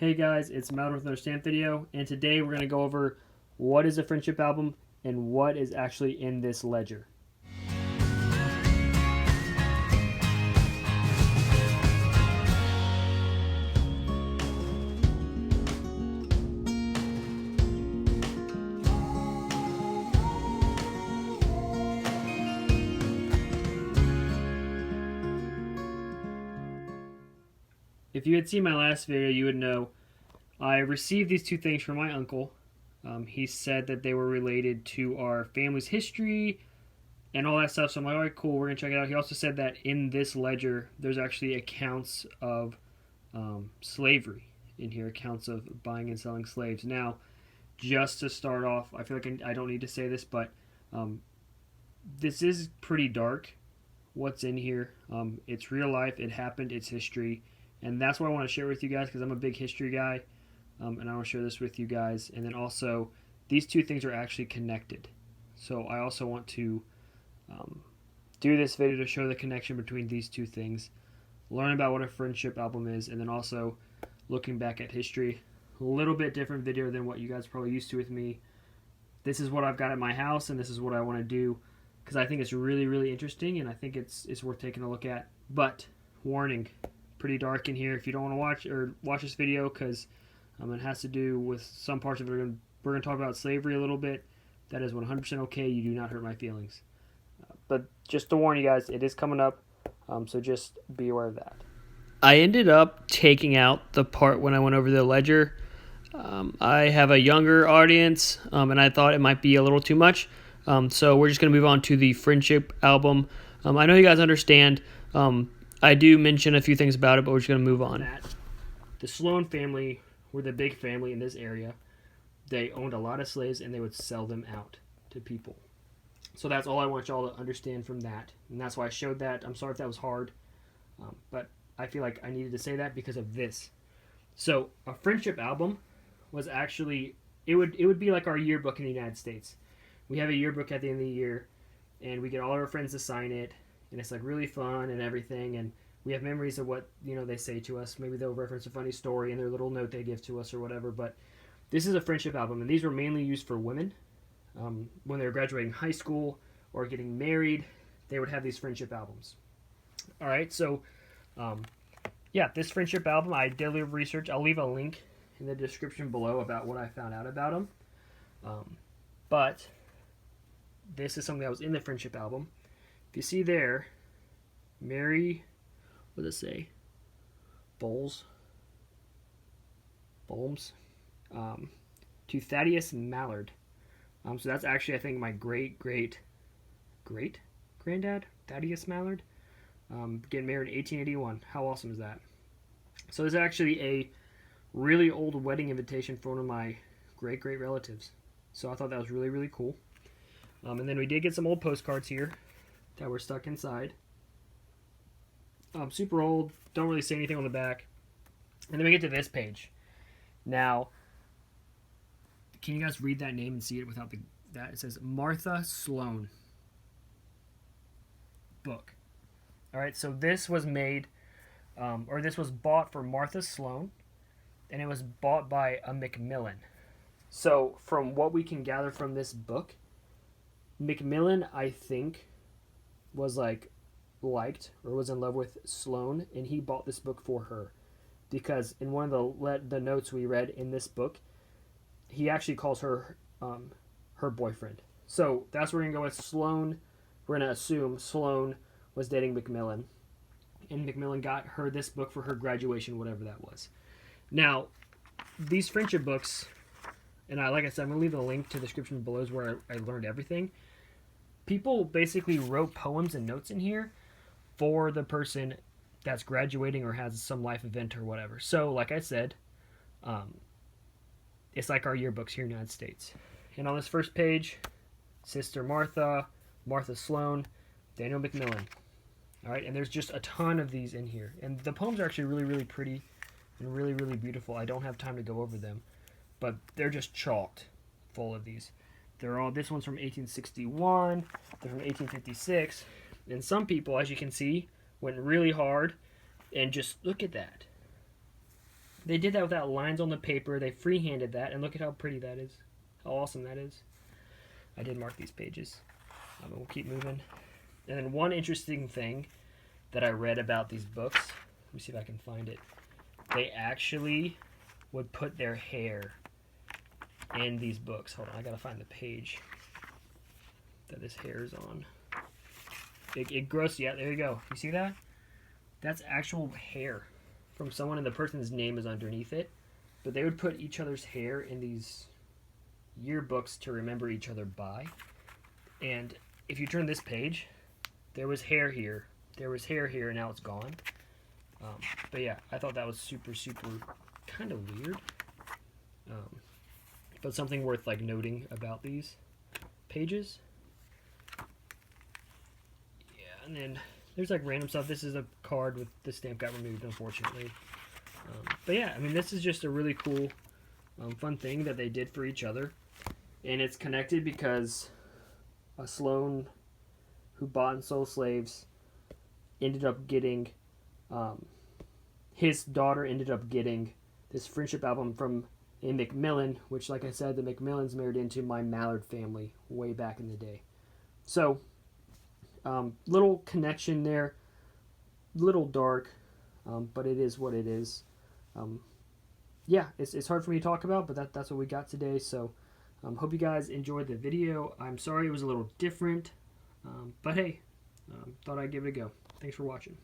Hey guys, it's Mallard with another stamp video, and today we're going to go over what is a friendship album and what is actually in this ledger. If you had seen my last video, you would know I received these two things from my uncle. He said that they were related to our family's history and all that stuff. So I'm like, all right, cool, we're going to check it out. He also said that in this ledger, there's actually accounts of slavery in here, accounts of buying and selling slaves. Now, just to start off, I feel like I don't need to say this, but this is pretty dark, what's in here. It's real life, it happened, it's history. And that's what I want to share with you guys because I'm a big history guy. And I want to share this with you guys. And then also, these two things are actually connected. So I also want to do this video to show the connection between these two things. Learn about what a friendship album is. And then also, looking back at history. A little bit different video than what you guys are probably used to with me. This is what I've got at my house. And this is what I want to do. Because I think it's really, really interesting. And I think it's worth taking a look at. But, warning. Pretty dark in here if you don't want to watch this video because it has to do with some parts of it. We're going to talk about slavery a little bit. That is 100% okay. You do not hurt my feelings. But just to warn you guys, it is coming up, so just be aware of that. I ended up taking out the part when I went over the ledger. I have a younger audience, and I thought it might be a little too much. So we're just going to move on to the friendship album. I know you guys understand. I do mention a few things about it, but we're just going to move on. The Sloan family were the big family in this area. They owned a lot of slaves, and they would sell them out to people. So that's all I want y'all to understand from that. And that's why I showed that. I'm sorry if that was hard, but I feel like I needed to say that because of this. So a friendship album was actually, it would be like our yearbook in the United States. We have a yearbook at the end of the year, and we get all our friends to sign it. And it's like really fun and everything, and we have memories of what they say to us. Maybe they'll reference a funny story in their little note they give to us or whatever. But this is a friendship album, and these were mainly used for women when they were graduating high school or getting married. They would have these friendship albums. All right, so yeah, this friendship album, I did a little research. I'll leave a link in the description below about what I found out about them. But this is something that was in the friendship album. If you see there, Mary, what does it say? Bolmes, to Thaddeus Mallard. So that's actually, I think, my great-great-great-granddad, Thaddeus Mallard, getting married in 1881. How awesome is that? So this is actually a really old wedding invitation for one of my great-great relatives. So I thought that was really, really cool. And then we did get some old postcards here that were stuck inside. Super old, don't really say anything on the back. And then we get to this page. Now, can you guys read that name and see it without that? It says Martha Sloan book. All right, so this was made, this was bought for Martha Sloan, and it was bought by a Macmillan. So from what we can gather from this book, Macmillan, I think, was liked or was in love with Sloan, and he bought this book for her because in one of the notes we read in this book, he actually calls her her boyfriend. So that's where we're gonna go with Sloan. We're gonna assume Sloan was dating Macmillan, and Macmillan got her this book for her graduation, whatever that was. Now, these friendship books, and like I said, I'm gonna leave the link to the description below is where I learned everything. People basically wrote poems and notes in here for the person that's graduating or has some life event or whatever. So, like I said, it's like our yearbooks here in the United States. And on this first page, Sister Martha, Martha Sloan, Daniel Macmillan. All right, and there's just a ton of these in here. And the poems are actually really, really pretty and really, really beautiful. I don't have time to go over them, but they're just chalked full of these. This one's from 1861, they're from 1856, and some people, as you can see, went really hard, and just look at that. They did that without lines on the paper. They freehanded that, and look at how pretty that is. How awesome that is. I did mark these pages. We'll keep moving. And then one interesting thing that I read about these books, let me see if I can find it. They actually would put their hair in these books. Hold on, I gotta find the page that this hair is on. It grows, yeah, there you go. You see that? That's actual hair from someone, and the person's name is underneath it. But they would put each other's hair in these yearbooks to remember each other by. And if you turn this page, there was hair here, there was hair here, and now it's gone. But yeah, I thought that was super, super kind of weird. But something worth like noting about these pages. Yeah, and then there's like random stuff. This is a card with the stamp got removed, unfortunately. But yeah, I mean, this is just a really cool, fun thing that they did for each other. And it's connected because a Sloane who bought and sold slaves ended up getting, his daughter ended up getting this friendship album from a Macmillan, which, like I said, the Macmillans married into my Mallard family way back in the day. So, little connection there, little dark, but it is what it is. Yeah, it's hard for me to talk about, but that's what we got today. So, hope you guys enjoyed the video. I'm sorry it was a little different, but hey, thought I'd give it a go. Thanks for watching.